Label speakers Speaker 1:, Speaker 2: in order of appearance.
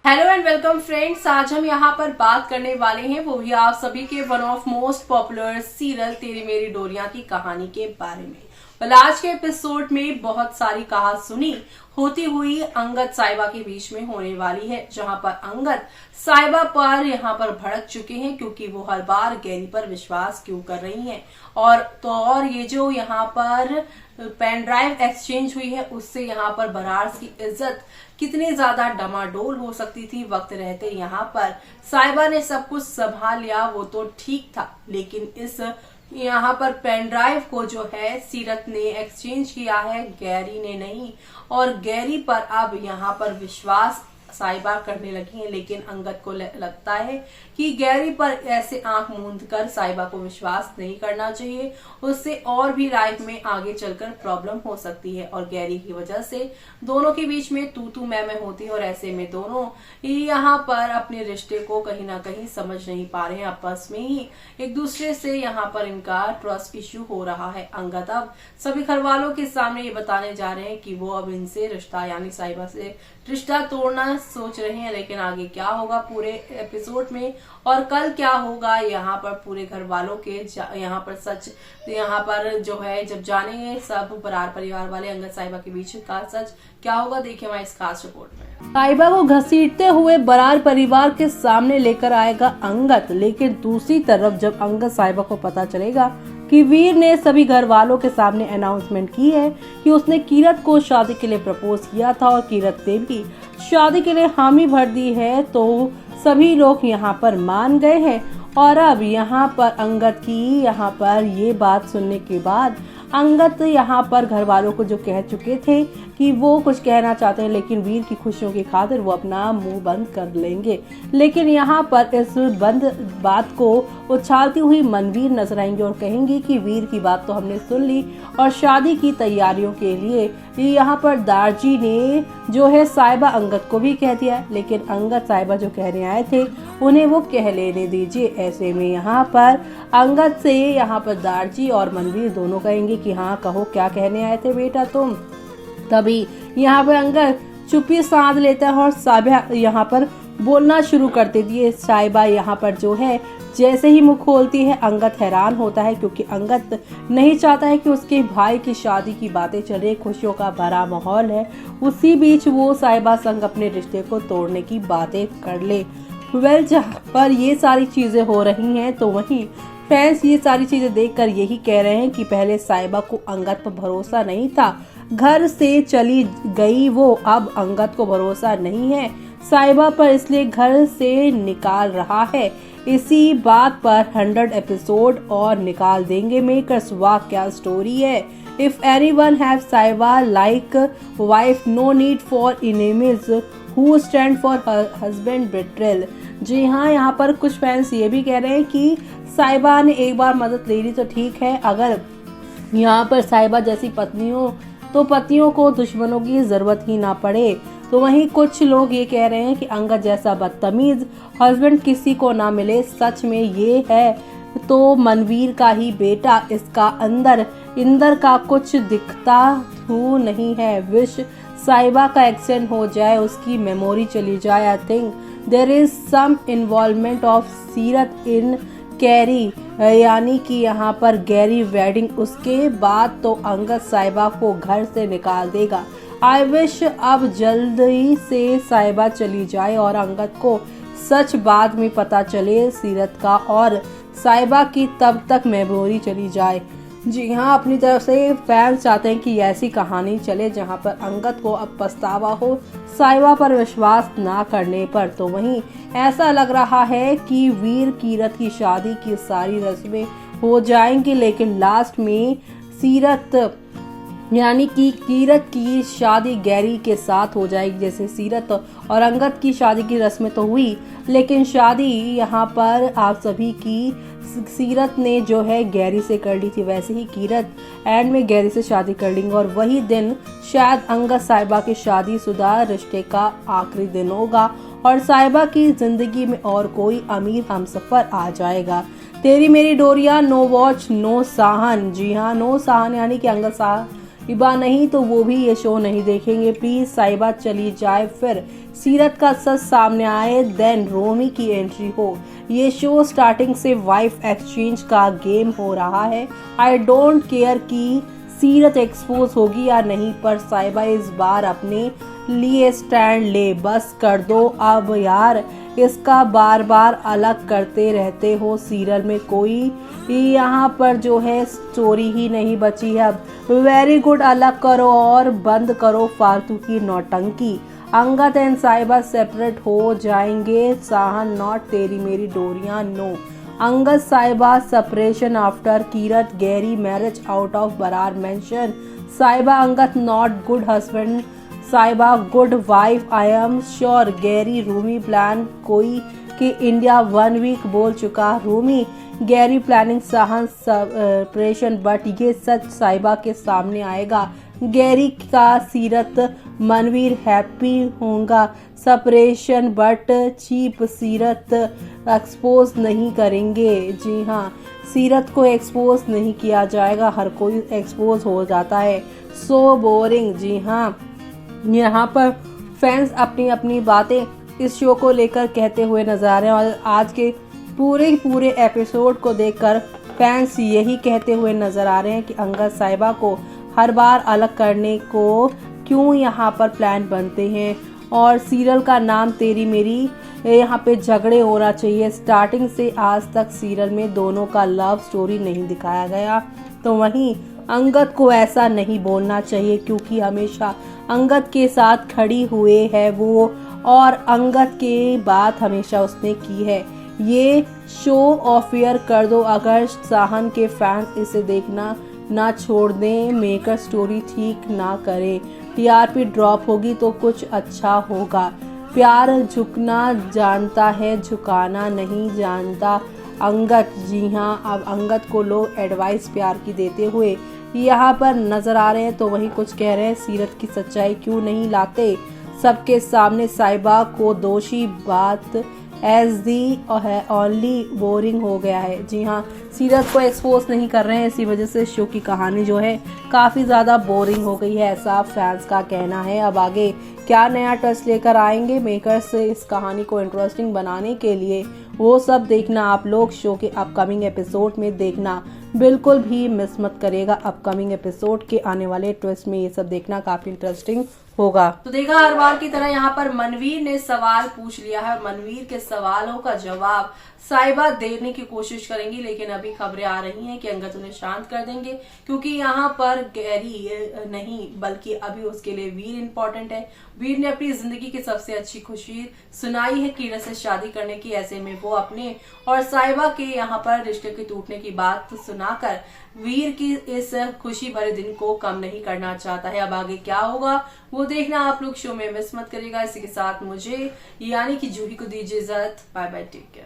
Speaker 1: Hello and welcome friends. आज हम यहाँ पर बात करने वाले हैं वो भी आप सभी के one of most popular serial तेरी मेरी डोरियां की कहानी के बारे में। आज के एपिसोड में बहुत सारी कहा सुनी होती हुई अंगद साहिबा के बीच में होने वाली है, जहां पर अंगद साहिबा पर यहाँ पर भड़क चुके हैं क्योंकि वो हर बार गैरी पर विश्वास क्यों कर रही हैं। और ये जो यहाँ पर पेन ड्राइव एक्सचेंज हुई है उससे यहाँ पर बरार्स की इज्जत कितनी ज्यादा डमाडोल हो सकती थी। वक्त रहते यहाँ पर साहिबा ने सब कुछ संभाल लिया, वो तो ठीक था, लेकिन इस यहाँ पर पेन ड्राइव को जो है सीरत ने एक्सचेंज किया है, गैरी ने नहीं। और गैरी पर अब यहाँ पर विश्वास साहिबा करने लगी है, लेकिन अंगद को लगता है कि गैरी पर ऐसे आंख मूंद कर साहिबा को विश्वास नहीं करना चाहिए, उससे और भी लाइफ में आगे चलकर प्रॉब्लम हो सकती है। और गैरी की वजह से दोनों के बीच में तू मैं होती है और ऐसे में दोनों यहाँ पर अपने रिश्ते को कहीं ना कहीं समझ नहीं पा रहे हैं, आपस में ही एक दूसरे से यहाँ पर इनका ट्रस्ट इश्यू हो रहा है। अंगद अब सभी घर वालों के सामने ये बताने जा रहे हैं कि वो अब इनसे रिश्ता यानी साहिबा से रिश्ता तोड़ना सोच रहे हैं, लेकिन आगे क्या होगा पूरे एपिसोड में और कल क्या होगा यहाँ पर पूरे घर वालों के यहाँ पर सच यहाँ पर जो है जब जानेंगे सब बरार परिवार वाले अंगद साहिबा के बीच का सच क्या होगा, देखिए हमारी इस खास रिपोर्ट में। साहिबा को घसीटते हुए बरार परिवार के सामने लेकर आएगा अंगद, लेकिन दूसरी तरफ जब अंगद साहिबा को पता चलेगा कि वीर ने सभी घर वालों के सामने अनाउंसमेंट की है कि उसने कीरत को शादी के लिए प्रपोज किया था और कीरत ने भी शादी के लिए हामी भर दी है, तो सभी लोग यहाँ पर मान गए हैं। और अब यहाँ पर अंगद की यहाँ पर ये बात सुनने के बाद अंगद यहाँ पर घर वालों को जो कह चुके थे कि वो कुछ कहना चाहते हैं, लेकिन वीर की खुशियों की खातिर वो अपना मुंह बंद कर लेंगे। लेकिन यहाँ पर इस बंद बात को उछालती हुई मनवीर नजर आएंगे और कहेंगे कि वीर की बात तो हमने सुन ली और शादी की तैयारियों के लिए यहाँ पर दारजी ने जो है साहिबा अंगद को भी कह दिया, लेकिन अंगद साहिबा जो कहने आए थे उन्हें वो कह लेने दीजिए। ऐसे में यहाँ पर अंगद से यहाँ पर दारजी और मनवीर दोनों कहेंगे कि हाँ कहो क्या कहने आए थे बेटा तुम। तभी यहाँ पर अंगद चुप्पी साध लेता है और साहिबा यहाँ पर बोलना शुरू कर देती है। साहिबा यहाँ पर जो है जैसे ही मुंह खोलती है अंगद हैरान होता है, क्योंकि अंगद नहीं चाहता है कि उसके भाई की शादी की बातें चले, खुशियों का भरा माहौल है, उसी बीच वो साहिबा संग अपने रिश्ते को तोड़ने की बातें कर ले। जहाँ पर ये सारी चीजें हो रही हैं तो वहीं फैंस ये सारी चीजें देखकर यही कह रहे हैं कि पहले साहिबा को अंगद पर भरोसा नहीं था, घर से चली गई वो, अब अंगद को भरोसा नहीं है साहिबा पर, इसलिए घर से निकाल रहा है। इसी बात पर 100 एपिसोड और निकाल देंगे मेकर्स। वाह क्या स्टोरी है। If anyone have Sahiba like wife, no need for enemies who stand for husband betrayal। जी हाँ, यहाँ पर कुछ फैंस ये भी कह रहे हैं कि साहिबा ने एक बार मदद ले ली तो ठीक है, अगर यहाँ पर साहिबा जैसी पत्नी हो तो पतियों को दुश्मनों की जरूरत ही ना पड़े। तो वहीं कुछ लोग ये कह रहे हैं कि अंगद जैसा बदतमीज हस्बैंड किसी को ना मिले, सच में ये है तो मनवीर का ही बेटा, इसका अंदर इंदर का कुछ दिखता हूँ नहीं है। विश साहिबा का एक्सीडेंट हो जाए, उसकी मेमोरी चली जाए। I think there is some involvement of Seerat in carry, यानी कि यहाँ पर गैरी वेडिंग, उसके बाद तो अंगद साहिबा को घर से निकाल देगा। आई विश अब जल्दी से साहिबा चली जाए और अंगद को सच बाद में पता चले सीरत का और साहिबा की तब तक मेमोरी चली जाए। जी हाँ, अपनी तरफ से फैंस चाहते हैं कि ऐसी कहानी चले जहां पर अंगद को अब पछतावा हो साहिबा पर विश्वास ना करने पर। तो वहीं ऐसा लग रहा है कि वीर कीरत की शादी की सारी रस्में हो जाएंगी, लेकिन लास्ट में सीरत यानी कि कीरत की शादी गैरी के साथ हो जाएगी। जैसे सीरत और अंगद की शादी की रस्में तो हुई, लेकिन शादी यहाँ पर आप सभी की सीरत ने जो है गैरी से कर ली थी, वैसे ही कीरत एंड में गैरी से शादी कर लेंगे और वही दिन शायद अंगद साहिबा की शादीशुदा रिश्ते का आखिरी दिन होगा और साहिबा की जिंदगी में और कोई अमीर हमसफर आ जाएगा। तेरी मेरी डोरिया, नो वॉच नो साहन। जी हाँ, नो साहन यानी कि अंगद हिबा नहीं तो वो भी ये शो नहीं देखेंगे। प्लीज साहिबा चली जाए, फिर सीरत का सच सामने आए, देन रोमी की एंट्री हो। ये शो स्टार्टिंग से वाइफ एक्सचेंज का गेम हो रहा है। आई डोंट केयर कि सीरत एक्सपोज होगी या नहीं, पर साहिबा इस बार अपने लिए स्टैंड ले, बस कर दो अब यार। इसका बार बार अलग करते रहते हो सीरियल में, कोई यहाँ पर जो है स्टोरी ही नहीं बची है अब। वेरी गुड, अलग करो और बंद करो फालतू की नौटंकी। अंगद एंड साहिबा सेपरेट हो जाएंगे, साहन नॉट तेरी मेरी डोरियां no. Angad Sahiba separation after Kirat Garry marriage out of Brar mansion. Sahiba Angad not good husband, Sahiba good wife I am sure. Garry Rumi plan कोई कि इंडिया 1 वीक बोल चुका रूमी। गैरी प्लानिंग साहन सेपरेशन, बट ये सच साहिबा के सामने आएगा। गैरी का सीरत मनवीर हैप्पी होगा separation, but cheap Seerat expose नहीं करेंगे। जी हाँ, सीरत को एक्सपोज नहीं किया जाएगा, हर कोई एक्सपोज हो जाता है। So boring. जी हाँ, यहाँ पर फैंस अपनी अपनी बातें इस शो को लेकर कहते हुए नजर आ रहे हैं और आज के पूरे एपिसोड को देखकर फैंस यही कहते हुए नजर आ रहे हैं कि अंगद साहिबा को हर बार अलग करने को क्यों यहाँ पर प्लान बनते हैं और सीरियल का नाम तेरी मेरी, यहाँ पे झगड़े होना चाहिए। स्टार्टिंग से आज तक सीरियल में दोनों का लव स्टोरी नहीं दिखाया गया, तो वहीं अंगद को ऐसा नहीं बोलना चाहिए क्योंकि हमेशा अंगद के साथ खड़ी हुए है वो और अंगद के बात हमेशा उसने की है। ये शो ऑफ एयर कर दो अगर साहन के फैंस इसे देखना ना छोड़ दें, मेकर स्टोरी ठीक ना करे, टीआरपी ड्रॉप होगी तो कुछ अच्छा होगा। प्यार झुकना जानता है, झुकाना नहीं जानता अंगद। जी हाँ, अब अंगद को लोग एडवाइस प्यार की देते हुए यहाँ पर नजर आ रहे हैं, तो वही कुछ कह रहे हैं सीरत की सच्चाई क्यों नहीं लाते सबके सामने। साहिबा को दोषी बात एज दी ओनली बोरिंग हो गया है। जी हाँ, सीरत को एक्सपोज नहीं कर रहे हैं, इसी वजह से शो की कहानी जो है काफ़ी ज़्यादा बोरिंग हो गई है, ऐसा फैंस का कहना है। अब आगे क्या नया ट्विस्ट लेकर आएंगे मेकर्स इस कहानी को इंटरेस्टिंग बनाने के लिए, वो सब देखना आप लोग शो के अपकमिंग एपिसोड में देखना। बिल्कुल भी मिस मत करिएगा अपकमिंग एपिसोड के आने वाले ट्विस्ट में, ये सब देखना काफी इंटरेस्टिंग होगा। तो देखा हर बार की तरह यहाँ पर मनवीर ने सवाल पूछ लिया है, मनवीर के सवालों का जवाब साहिबा देने की कोशिश करेंगी, लेकिन अभी खबरें आ रही हैं कि अंगद उन्हें शांत कर देंगे क्योंकि यहाँ पर गैरी नहीं बल्कि अभी उसके लिए वीर इम्पोर्टेंट है। वीर ने अपनी जिंदगी की सबसे अच्छी खुशी सुनाई है कीरत से शादी करने की, ऐसे में वो अपने और साहिबा के यहाँ पर रिश्ते के टूटने की बात सुनाकर वीर की इस खुशी भरे दिन को कम नहीं करना चाहता है। अब आगे क्या होगा वो देखना आप लोग शो में मिस मत करिएगा। इसी के साथ मुझे यानी कि जूही को दीजिए इजाजत। Bye bye, take care.